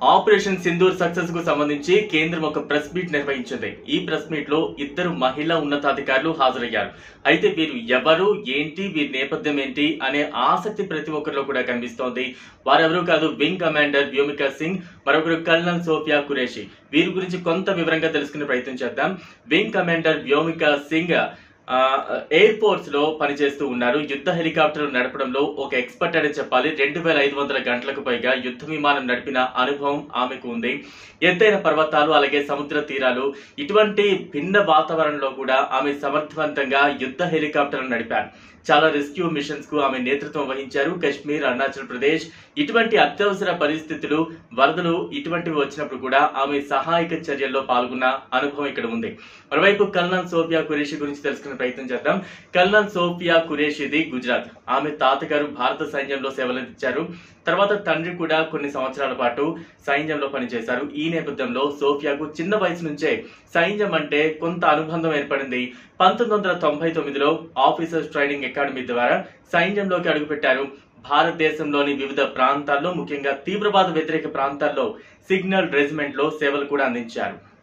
Operation Sindoor success కు సంబంధించి కేంద్రం ఒక ప్రెస్ మీట్ నిర్వహించింది. ఈ ప్రెస్ మీట్ లో ఇద్దరు మహిళా ఉన్నతాధికారులు హాజరయ్యారు. అయితే వీరు ఎవరు, ఏంటి, వీరి నేపథ్యం ఏంటి అనే ఆసక్తి ప్రతి ఒక్కరిలో కూడా కనిపిస్తోంది. వారెవరూ కాదు, వింగ్ కమాండర్ వ్యోమికా సింగ్, మరొకరు కల్నల్ సోఫియా ఖురేషీ. వీరి గురించి కొంత వివరంగా తెలుసుకునే ప్రయత్నం చేద్దాం. Wing commander Vyomika Singh air force లో పనిచేస్తూ ఉన్నారు. యుద్ధ హెలికాప్టర్ నడపడంలో ఒక ఎక్స్పర్ట్ అని చెప్పాలి. 2500 గంటలకు పైగా యుద్ధ విమానం నడిపిన అనుభవం ఆమెకు ఉంది. ఎత్తైన పర్వతాలు, అలాగే సముద్ర తీరాలు, ఇటువంటి భిన్న వాతావరణంలో కూడా ఆమె సమర్థవంతంగా యుద్ధ హెలికాప్టర్ నడిపారు. చాలా రెస్క్యూ మిషన్స్ కు ఆమె నేతృత్వం వహించారు. కశ్మీర్, అరుణాచల్ ప్రదేశ్ ఇటువంటి అత్యవసర పరిస్థితులు, వరదలు ఇటువంటివి వచ్చినప్పుడు కూడా ఆమె సహాయక చర్యల్లో పాల్గొన్న అనుభవం ఇక్కడ ఉంది. మరోవైపు కల్నల్ సోఫియా ఖురేషీ గురించి తెలుసుకునే ప్రయత్నం చేద్దాం. కల్నల్ సోఫియా ఖురేషీది గుజరాత్. ఆమె తాతగారు భారత సైన్యంలో సేవలందించారు. తర్వాత తండ్రి కూడా కొన్ని సంవత్సరాల పాటు సైన్యంలో పనిచేశారు. ఈ నేపథ్యంలో సోఫియాకు చిన్న వయసు నుంచే సైన్యం అంటే కొంత అనుబంధం ఏర్పడింది. 1999లో ఆఫీసర్స్ ట్రైనింగ్ అకాడమీ ద్వారా సైన్యంలోకి అడుగుపెట్టారు. భారతదేశంలోని వివిధ ప్రాంతాల్లో, ముఖ్యంగా తీవ్రవాద వ్యతిరేక ప్రాంతాల్లో సిగ్నల్ రెజిమెంట్ లో సేవలు కూడా అందించారు.